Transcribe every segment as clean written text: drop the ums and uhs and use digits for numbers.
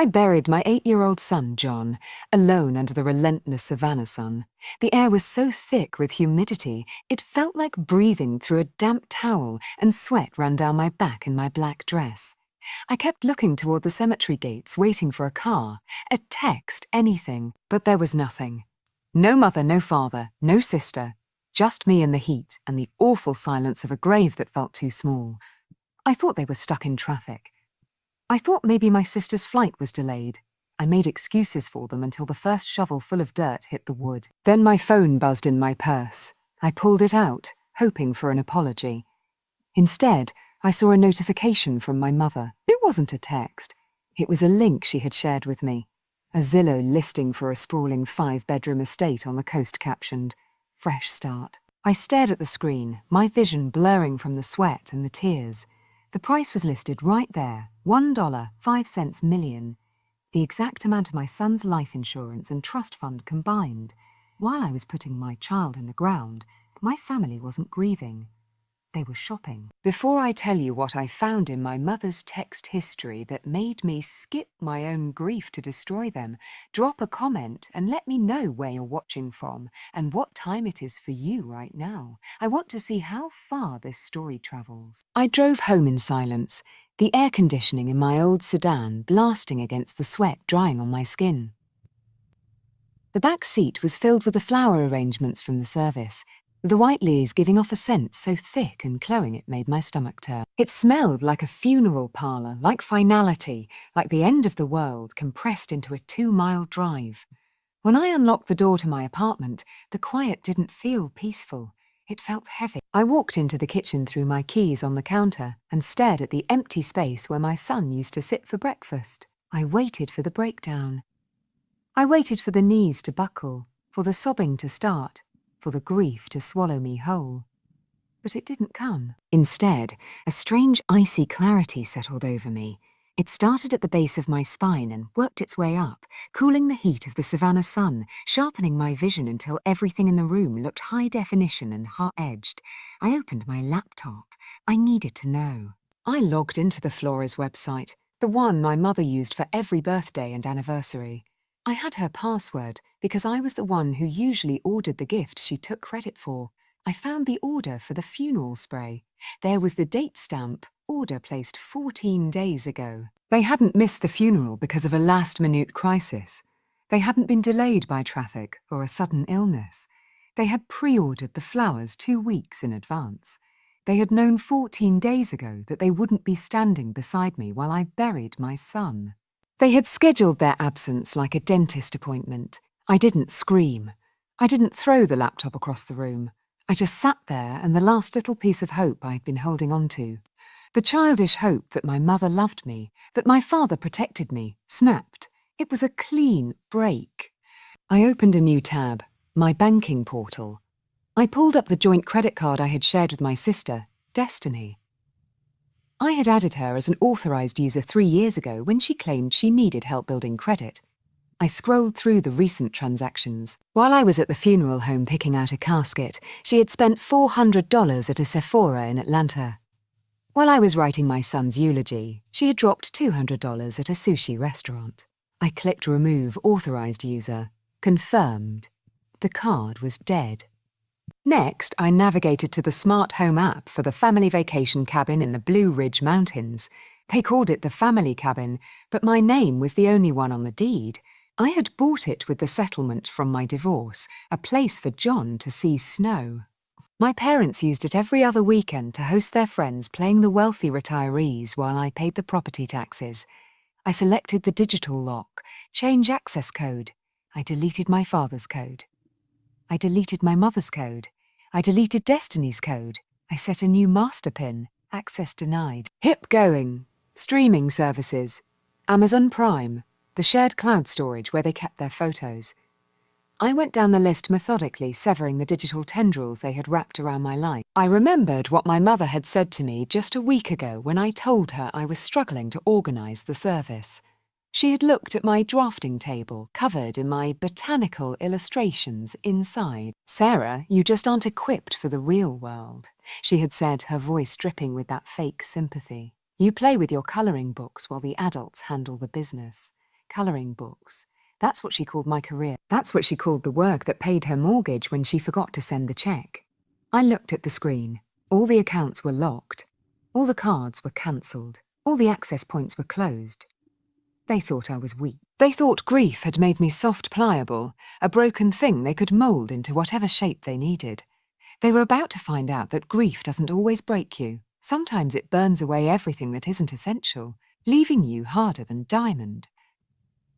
I buried my 8-year-old son, John, alone under the relentless savannah sun. The air was so thick with humidity, it felt like breathing through a damp towel, and sweat ran down my back in my black dress. I kept looking toward the cemetery gates, waiting for a car, a text, anything, but there was nothing. No mother, no father, no sister, just me in the heat and the awful silence of a grave that felt too small. I thought they were stuck in traffic. I thought maybe my sister's flight was delayed. I made excuses for them until the first shovel full of dirt hit the wood. Then my phone buzzed in my purse. I pulled it out, hoping for an apology. Instead, I saw a notification from my mother. It wasn't a text. It was a link she had shared with me. A Zillow listing for a sprawling 5-bedroom estate on the coast captioned, "Fresh start." I stared at the screen, my vision blurring from the sweat and the tears. The price was listed right there, $1.05 million. The exact amount of my son's life insurance and trust fund combined. While I was putting my child in the ground, my family wasn't grieving. They were shopping. Before I tell you what I found in my mother's text history that made me skip my own grief to destroy them, drop a comment and let me know where you're watching from and what time it is for you right now. I want to see how far this story travels. I drove home in silence, the air conditioning in my old sedan blasting against the sweat drying on my skin. The back seat was filled with the flower arrangements from the service, the white lilies giving off a scent so thick and cloying it made my stomach turn. It smelled like a funeral parlour, like finality, like the end of the world compressed into a 2-mile drive. When I unlocked the door to my apartment, the quiet didn't feel peaceful. It felt heavy. I walked into the kitchen, threw my keys on the counter, and stared at the empty space where my son used to sit for breakfast. I waited for the breakdown. I waited for the knees to buckle, for the sobbing to start, for the grief to swallow me whole. But it didn't come. Instead, a strange icy clarity settled over me. It started at the base of my spine and worked its way up, cooling the heat of the savannah sun, sharpening my vision until everything in the room looked high definition and hot-edged. I opened my laptop. I needed to know. I logged into the Flora's website, the one my mother used for every birthday and anniversary. I had her password because I was the one who usually ordered the gift she took credit for. I found the order for the funeral spray. There was the date stamp, order placed 14 days ago. They hadn't missed the funeral because of a last-minute crisis. They hadn't been delayed by traffic or a sudden illness. They had pre-ordered the flowers 2 weeks in advance. They had known 14 days ago that they wouldn't be standing beside me while I buried my son. They had scheduled their absence like a dentist appointment. I didn't scream. I didn't throw the laptop across the room. I just sat there and the last little piece of hope I'd been holding on to. The childish hope that my mother loved me, that my father protected me, snapped. It was a clean break. I opened a new tab, my banking portal. I pulled up the joint credit card I had shared with my sister, Destiny. I had added her as an authorized user 3 years ago when she claimed she needed help building credit. I scrolled through the recent transactions. While I was at the funeral home picking out a casket, she had spent $400 at a Sephora in Atlanta. While I was writing my son's eulogy, she had dropped $200 at a sushi restaurant. I clicked Remove Authorized User. Confirmed. The card was dead. Next, I navigated to the smart home app for the family vacation cabin in the Blue Ridge Mountains. They called it the family cabin, but my name was the only one on the deed. I had bought it with the settlement from my divorce, a place for John to see snow. My parents used it every other weekend to host their friends playing the wealthy retirees while I paid the property taxes. I selected the digital lock, change access code. I deleted my father's code. I deleted my mother's code. I deleted Destiny's code. I set a new master pin. Access denied. Hip going. Streaming services. Amazon Prime. The shared cloud storage where they kept their photos. I went down the list methodically, severing the digital tendrils they had wrapped around my life. I remembered what my mother had said to me just a week ago when I told her I was struggling to organise the service. She had looked at my drafting table, covered in my botanical illustrations inside. "Sarah, you just aren't equipped for the real world," she had said, her voice dripping with that fake sympathy. "You play with your colouring books while the adults handle the business. colouring books. That's what she called my career. That's what she called the work that paid her mortgage when she forgot to send the cheque. I looked at the screen. All the accounts were locked. All the cards were cancelled. All the access points were closed. They thought I was weak. They thought grief had made me soft pliable, a broken thing they could mould into whatever shape they needed. They were about to find out that grief doesn't always break you. Sometimes it burns away everything that isn't essential, leaving you harder than diamond.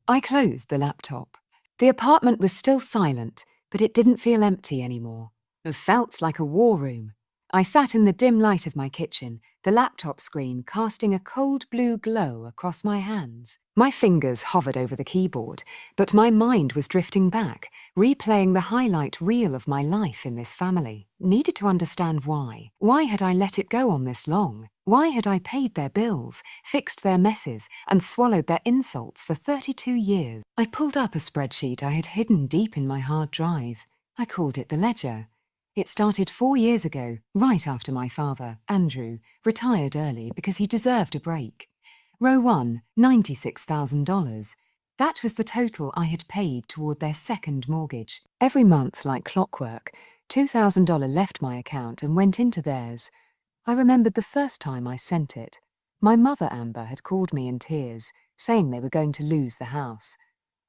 I closed the laptop. The apartment was still silent, but it didn't feel empty anymore. It felt like a war room. I sat in the dim light of my kitchen, the laptop screen casting a cold blue glow across my hands. My fingers hovered over the keyboard, but my mind was drifting back, replaying the highlight reel of my life in this family. Needed to understand why. Why had I let it go on this long? Why had I paid their bills, fixed their messes, and swallowed their insults for 32 years? I pulled up a spreadsheet I had hidden deep in my hard drive. I called it the ledger. It started 4 years ago, right after my father, Andrew, retired early because he deserved a break. Row 1, $96,000. That was the total I had paid toward their second mortgage. Every month, like clockwork, $2,000 left my account and went into theirs. I remembered the first time I sent it. My mother, Amber, had called me in tears, saying they were going to lose the house.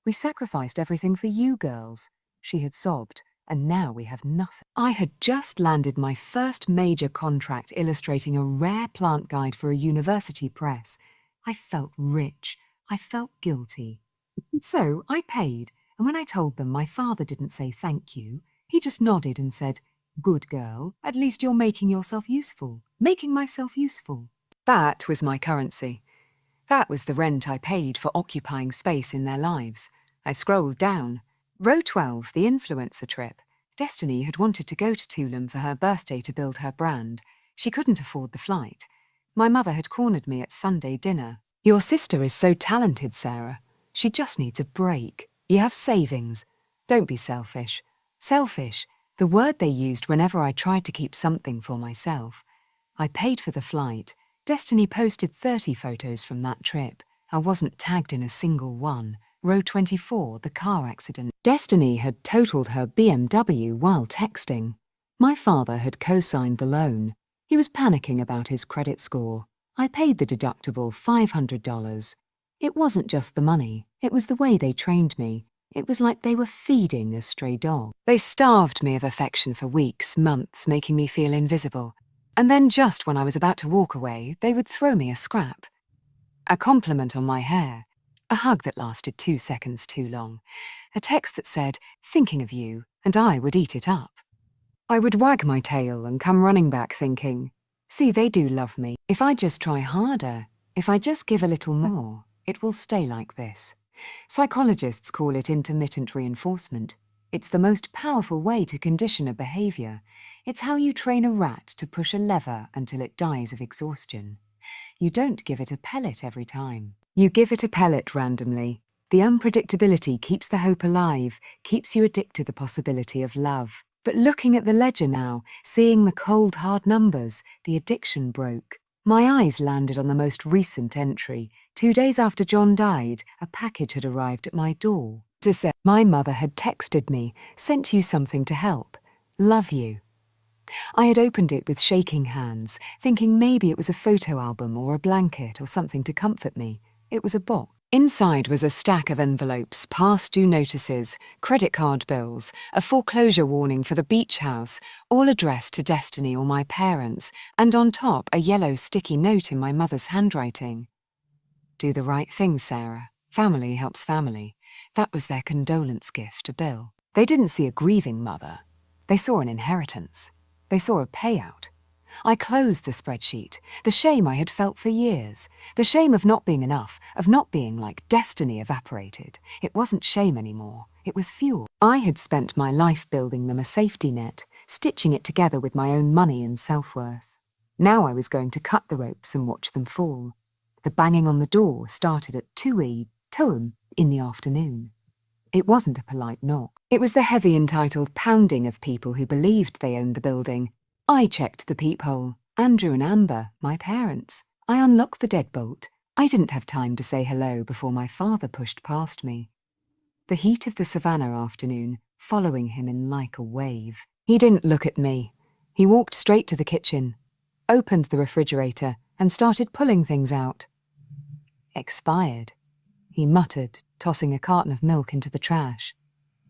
"We sacrificed everything for you girls," she had sobbed. And now we have nothing. I had just landed my first major contract illustrating a rare plant guide for a university press. I felt rich. I felt guilty. So I paid, and when I told them my father didn't say thank you, he just nodded and said, "Good girl, at least you're making yourself useful. Making myself useful." That was my currency. That was the rent I paid for occupying space in their lives. I scrolled down. Row 12, the influencer trip. Destiny had wanted to go to Tulum for her birthday to build her brand. She couldn't afford the flight. My mother had cornered me at Sunday dinner. "Your sister is so talented, Sarah. She just needs a break. You have savings. Don't be selfish." Selfish, the word they used whenever I tried to keep something for myself. I paid for the flight. Destiny posted 30 photos from that trip. I wasn't tagged in a single one. Row 24, the car accident. Destiny had totaled her BMW while texting. My father had co-signed the loan. He was panicking about his credit score. I paid the deductible $500. It wasn't just the money, it was the way they trained me. It was like they were feeding a stray dog. They starved me of affection for weeks, months, making me feel invisible. And then just when I was about to walk away, they would throw me a scrap. A compliment on my hair. A hug that lasted 2 seconds too long. A text that said, "Thinking of you," and I would eat it up. I would wag my tail and come running back thinking, "See, they do love me. If I just try harder, if I just give a little more, it will stay like this." Psychologists call it intermittent reinforcement. It's the most powerful way to condition a behavior. It's how you train a rat to push a lever until it dies of exhaustion. You don't give it a pellet every time. You give it a pellet randomly. The unpredictability keeps the hope alive, keeps you addicted to the possibility of love. But looking at the ledger now, seeing the cold, hard numbers, the addiction broke. My eyes landed on the most recent entry. 2 days after John died, a package had arrived at my door. To say, "My mother had texted me, sent you something to help. Love you." I had opened it with shaking hands, thinking maybe it was a photo album or a blanket or something to comfort me. It was a box. Inside was a stack of envelopes, past due notices, credit card bills, a foreclosure warning for the beach house, all addressed to Destiny or my parents, and on top a yellow sticky note in my mother's handwriting. "Do the right thing, Sarah. Family helps family." That was their condolence gift to Bill. They didn't see a grieving mother. They saw an inheritance. They saw a payout. I closed the spreadsheet. The shame I had felt for years. The shame of not being enough, of not being like Destiny evaporated. It wasn't shame anymore. It was fuel. I had spent my life building them a safety net, stitching it together with my own money and self-worth. Now I was going to cut the ropes and watch them fall. The banging on the door started at 2 in the afternoon. It wasn't a polite knock. It was the heavy entitled pounding of people who believed they owned the building. I checked the peephole. Andrew and Amber, my parents. I unlocked the deadbolt. I didn't have time to say hello before my father pushed past me. The heat of the savannah afternoon following him in like a wave. He didn't look at me. He walked straight to the kitchen, opened the refrigerator, and started pulling things out. Expired, he muttered, tossing a carton of milk into the trash.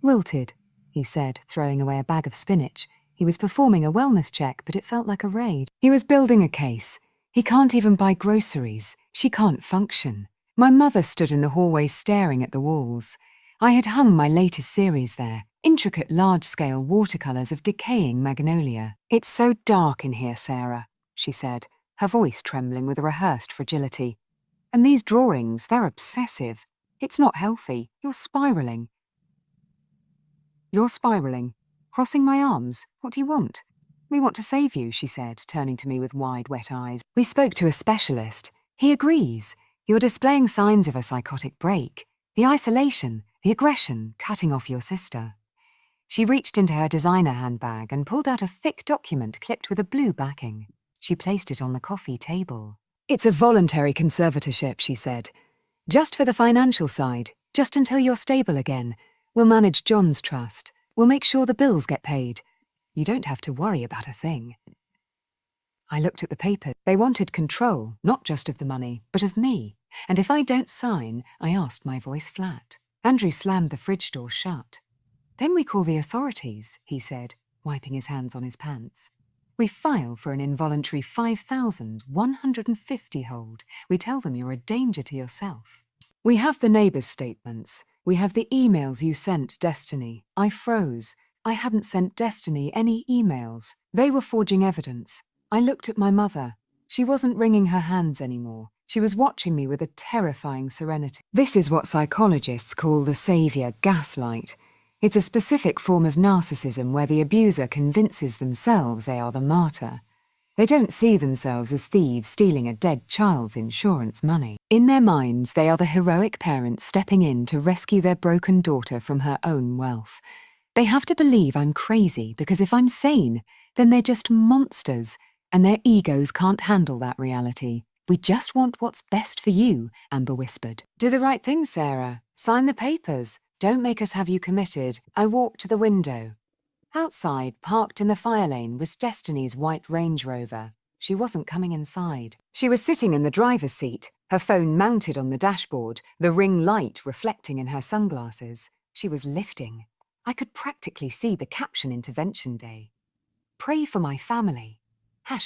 Wilted, he said, throwing away a bag of spinach. He was performing a wellness check, but it felt like a raid. He was building a case. He can't even buy groceries. She can't function. My mother stood in the hallway staring at the walls. I had hung my latest series there, intricate large-scale watercolours of decaying magnolia. "It's so dark in here, Sarah," she said, her voice trembling with a rehearsed fragility. "And these drawings, they're obsessive. It's not healthy. You're spiralling. You're spiralling. Crossing my arms. What do you want?" "We want to save you," she said, turning to me with wide, wet eyes. "We spoke to a specialist. He agrees. You're displaying signs of a psychotic break. The isolation, the aggression, cutting off your sister." She reached into her designer handbag and pulled out a thick document clipped with a blue backing. She placed it on the coffee table. "It's a voluntary conservatorship," she said. "Just for the financial side, just until you're stable again. We'll manage John's trust. We'll make sure the bills get paid. You don't have to worry about a thing." I looked at the paper. They wanted control, not just of the money, but of me. And if I don't sign, I asked, my voice flat. Andrew slammed the fridge door shut. "Then we call the authorities," he said, wiping his hands on his pants. "We file for an involuntary 5,150 hold. We tell them you're a danger to yourself. We have the neighbours' statements. We have the emails you sent Destiny. I froze. I hadn't sent Destiny any emails. They were forging evidence. I looked at my mother. She wasn't wringing her hands anymore. She was watching me with a terrifying serenity. This is what psychologists call the saviour gaslight. It's a specific form of narcissism where the abuser convinces themselves they are the martyr. They don't see themselves as thieves stealing a dead child's insurance money. In their minds, they are the heroic parents stepping in to rescue their broken daughter from her own wealth. They have to believe I'm crazy because if I'm sane, then they're just monsters, and their egos can't handle that reality. "We just want what's best for you," Amber whispered. "Do the right thing, Sarah. Sign the papers. Don't make us have you committed." I walked to the window. Outside, parked in the fire lane, was Destiny's white Range Rover. She wasn't coming inside. She was sitting in the driver's seat, her phone mounted on the dashboard, the ring light reflecting in her sunglasses. She was lifting. I could practically see the caption Intervention Day. "Pray for my family."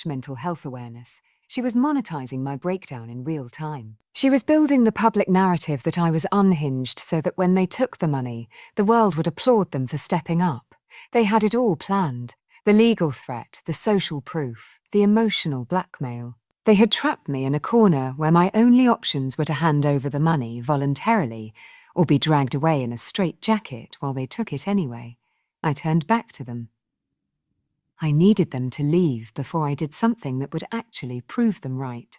#mental health awareness. She was monetizing my breakdown in real time. She was building the public narrative that I was unhinged so that when they took the money, the world would applaud them for stepping up. They had it all planned. The legal threat, the social proof, the emotional blackmail. They had trapped me in a corner where my only options were to hand over the money voluntarily or be dragged away in a straitjacket while they took it anyway. I turned back to them. I needed them to leave before I did something that would actually prove them right.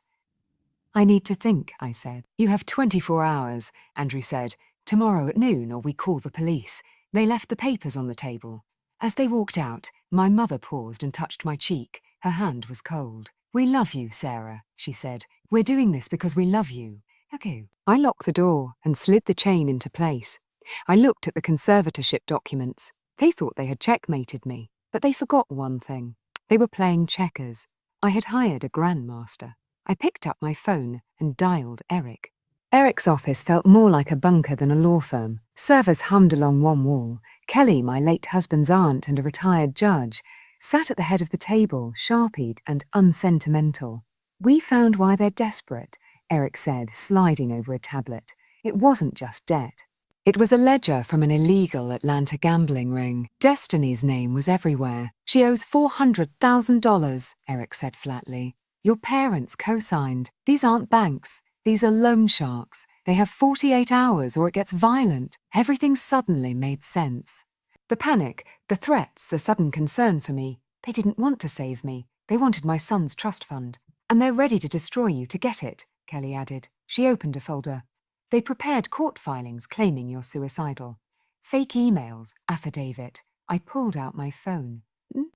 "I need to think," I said. "You have 24 hours, Andrew said. "Tomorrow at noon or we call the police." They left the papers on the table. As they walked out, my mother paused and touched my cheek. Her hand was cold. "We love you, Sarah," she said. "We're doing this because we love you." Okay. I locked the door and slid the chain into place. I looked at the conservatorship documents. They thought they had checkmated me. But they forgot one thing. They were playing checkers. I had hired a grandmaster. I picked up my phone and dialed Eric. Eric's office felt more like a bunker than a law firm. Servers hummed along one wall. Kelly, my late husband's aunt and a retired judge, sat at the head of the table, sharpied and unsentimental. "We found why they're desperate," Eric said, sliding over a tablet. It wasn't just debt. It was a ledger from an illegal Atlanta gambling ring. Destiny's name was everywhere. "She owes $400,000, Eric said flatly. "Your parents co-signed. These aren't banks. These are loan sharks. They have 48 hours or it gets violent." Everything suddenly made sense. The panic, the threats, the sudden concern for me. They didn't want to save me. They wanted my son's trust fund. "And they're ready to destroy you to get it," Kelly added. She opened a folder. "They prepared court filings claiming you're suicidal. Fake emails, affidavit." I pulled out my phone.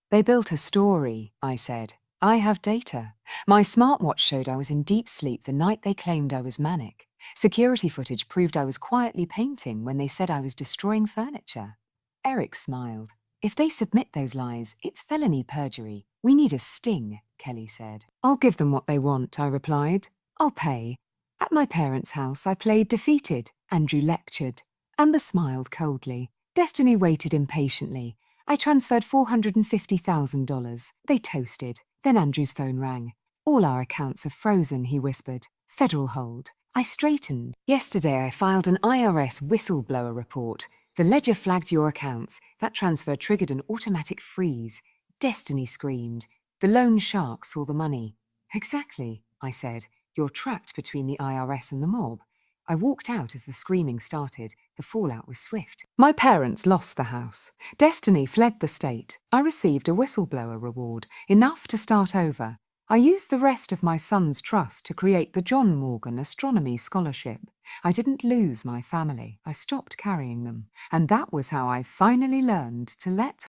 "They built a story," I said. I have data. My smartwatch showed I was in deep sleep the night they claimed I was manic. Security footage proved I was quietly painting when they said I was destroying furniture. Eric smiled. If they submit those lies, it's felony perjury. We need a sting, Kelly said. I'll give them what they want, I replied. I'll pay. At my parents' house, I played defeated. Andrew lectured. Amber smiled coldly. Destiny waited impatiently. I transferred $450,000. They toasted. Then Andrew's phone rang. All our accounts are frozen, he whispered. Federal hold. I straightened. Yesterday I filed an IRS whistleblower report. The ledger flagged your accounts. That transfer triggered an automatic freeze. Destiny screamed. The loan shark saw the money. Exactly, I said. You're trapped between the IRS and the mob. I walked out as the screaming started. The fallout was swift. My parents lost the house. Destiny fled the state. I received a whistleblower reward, enough to start over. I used the rest of my son's trust to create the John Morgan Astronomy Scholarship. I didn't lose my family. I stopped carrying them. And that was how I finally learned to let